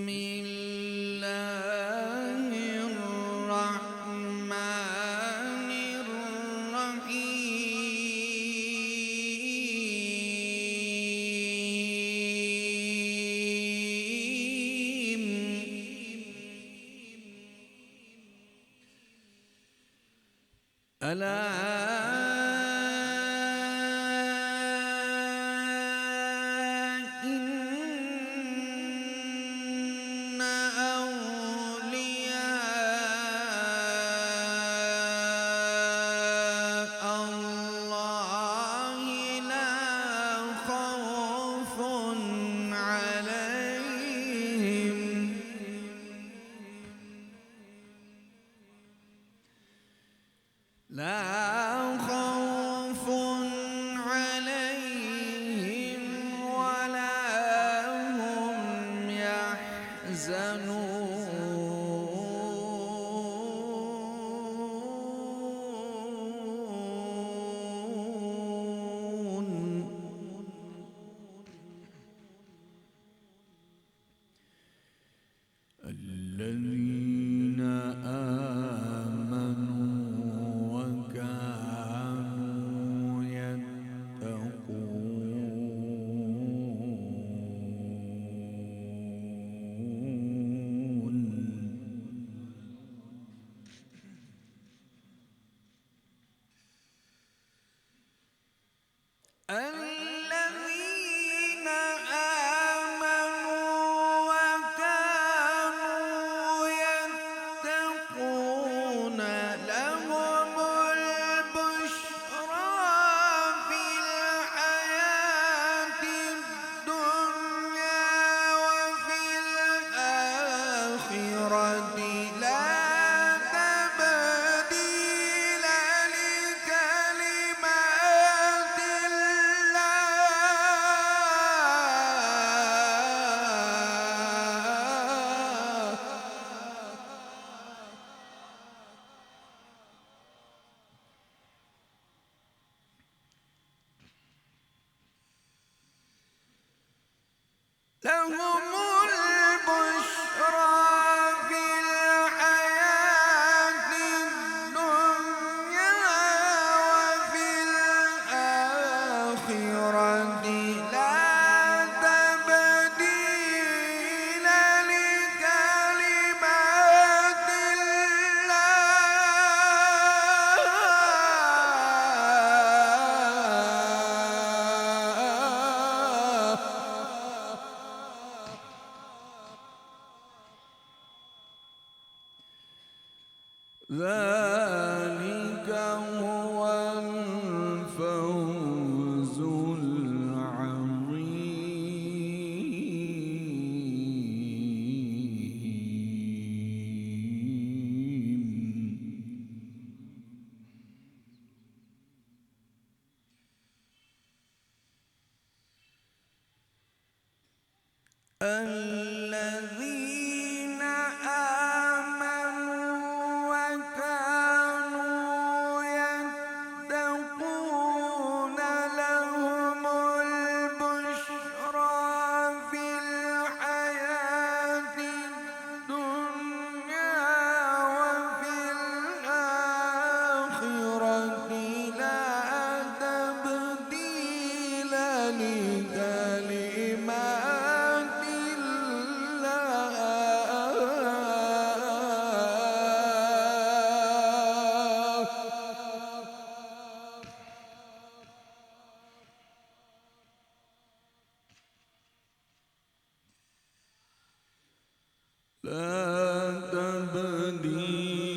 بسم الله الرحمن الرحيم إن أولياء الله لا خوف عليهم ولا هم يحزنون الذين آمنوا وكانوا يتقون الذين آمنوا وكانوا يتقون لهم البشرى في الحياة الدنيا وفي الآخرة لا تبديل لكلمات لهم البشرى في الحياة الدنيا وفي الآخرة لا تبديل لكلمات ذلك هو الفوز العظيم الذين آمنوا وكانوا يتقون لهم البشرى في الحياة الدنيا وفي الآخرة لا تبديل لكلمات لا تبديل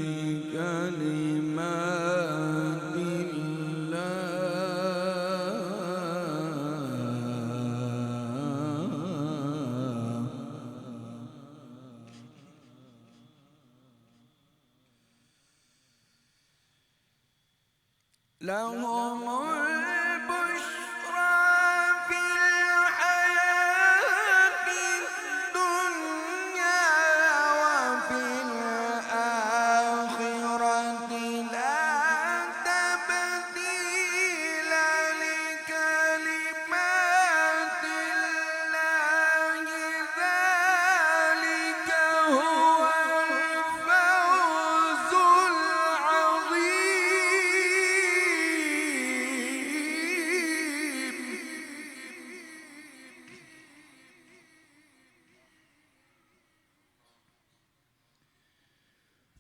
لكلمات الله لهم البشرى في الحياة الدنيا وفي الآخرة لا تبديل لكلمات الله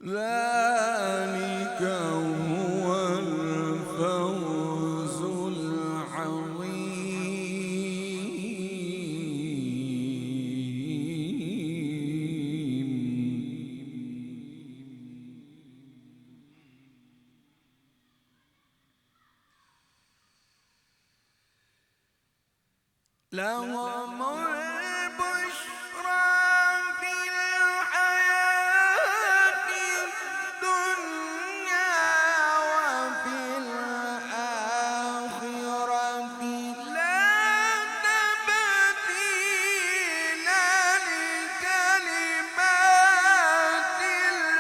ذلك هو الفوز العظيم. لهم البشرى في الحياة الدنيا وفي الآخرة لا تبديل لكلمات الله.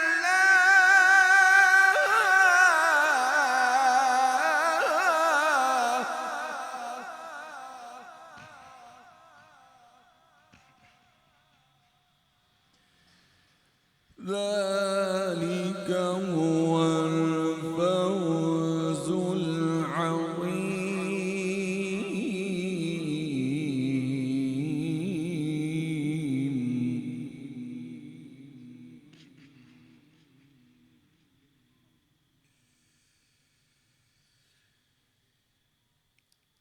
ذلك هو الفوز العظيم.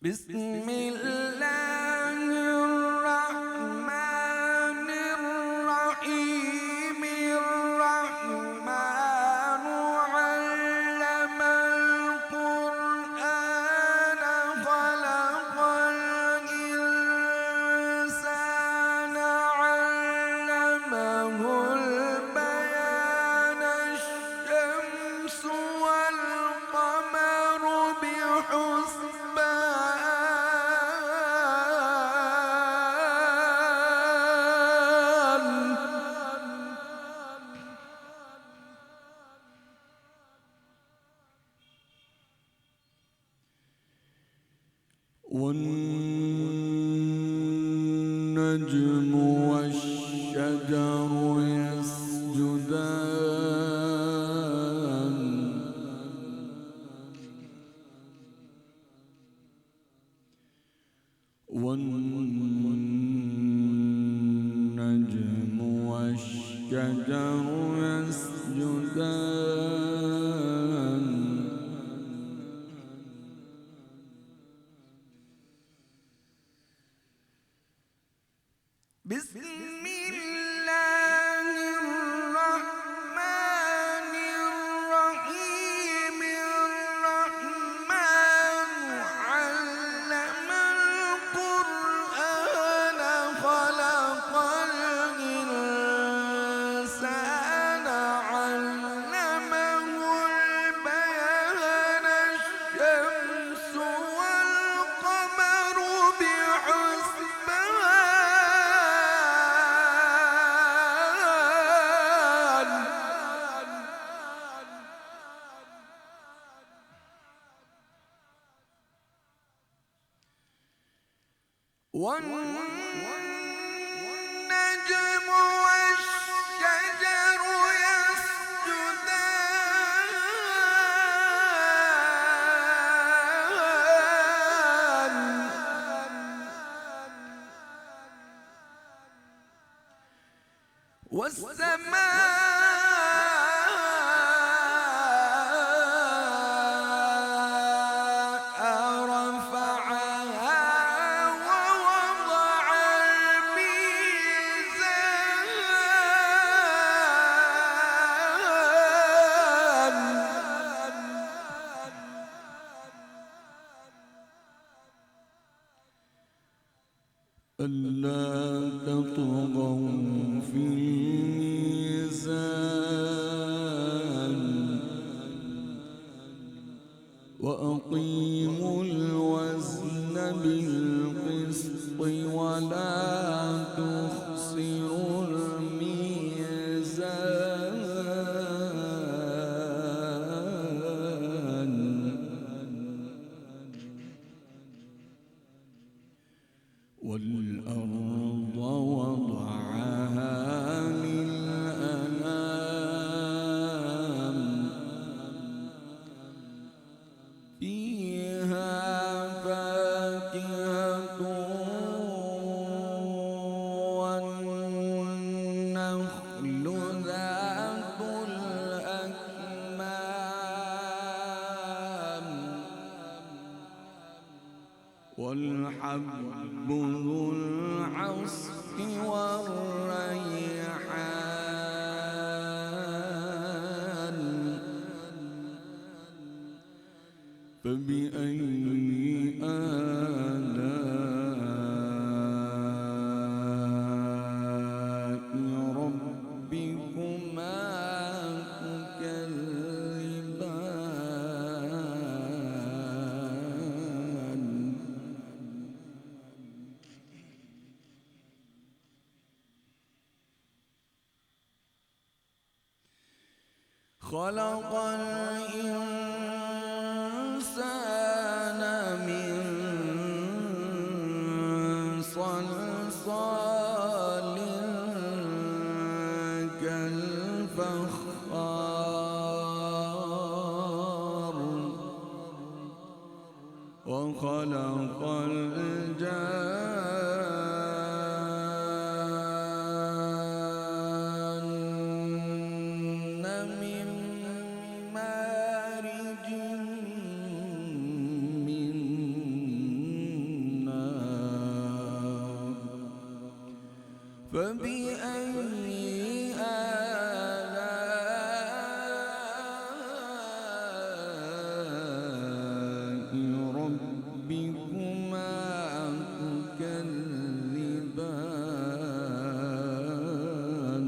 بسم الله الرحمن الرحيم. الرحمن علم القرآن خلق الإنسان علمه البيان. الشمس والقمر والنجم والشجر يسجدان. والنجم والشجر يسجدان. بسم الله الرحمن الرحيم. الرحمن علم القرآن خلق الإنسان علمه البيان. الشمس والقمر بحسبان. والنجم والشجر يسجدان. والسماء رفعها ووضع الميزان. ألا تطغوا في الميزان وأقيموا الوزن بالقسط ولا تخسروا الميزان. والأرض وضعها فبأي آلاء ربكما تكذبان خلق الإنسان من صلصال كالفخار وخلق الجان من مارج من نار فبأي آلاء ربكما تكذبان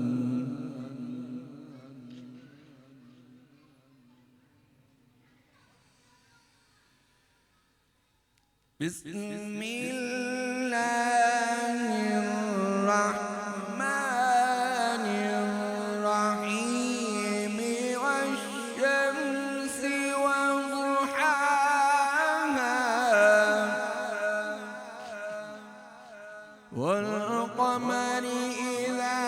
بسم الله الرحمن الرحيم والشمس وضحاها والقمر إذا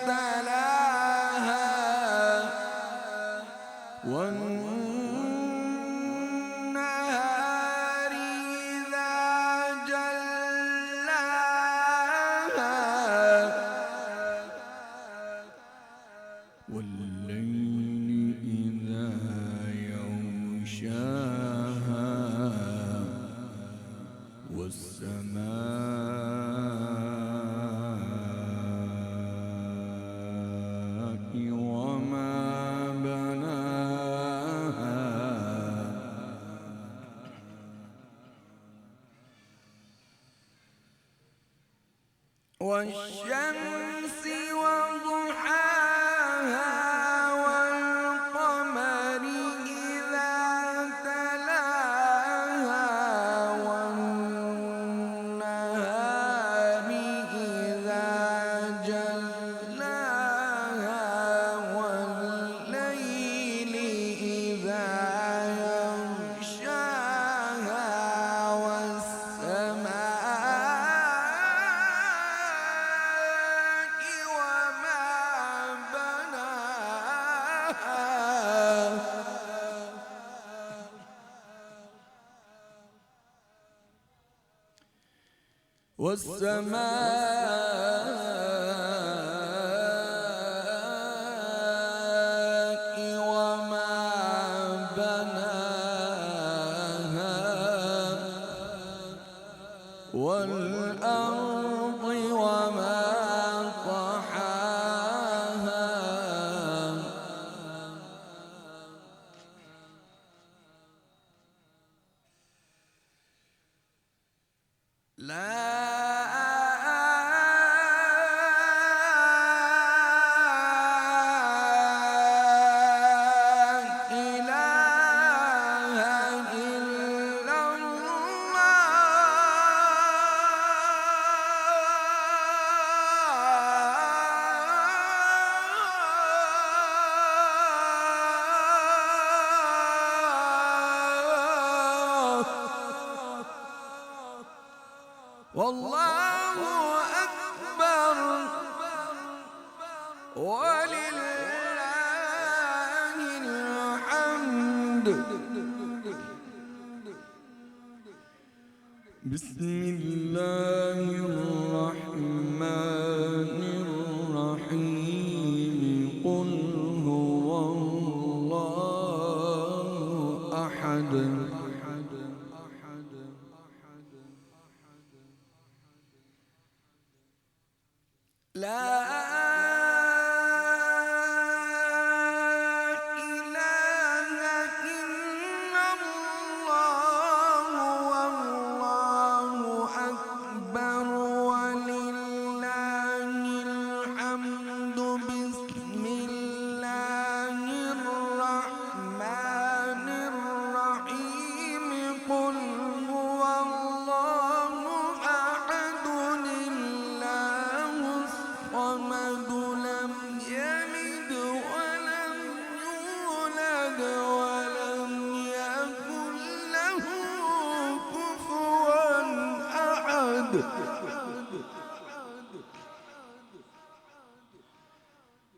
تلاها والنهار إذا جلاها والليل إذا يغشاها والسماء وما بناها والشمس وضحاها والقمر إذا تلاها والنهار إذا جلاها والليل إذا يغشاها والسماء وما بناها والأرض وما طحاها لا والله أكبر ولله الحمد. بسم الله الرحمن الرحيم قل هو الله أحد لا إله إلا الله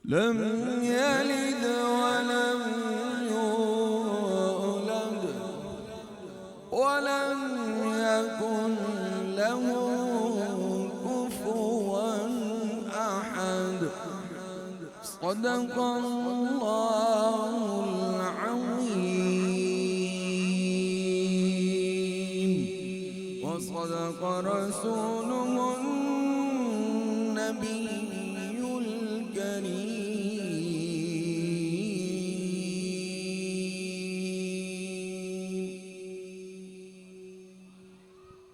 لم يلد ولم يولد ولم يكن له كفوا أحد. صدق الله العظيم وصدق رسوله النبي الكريم.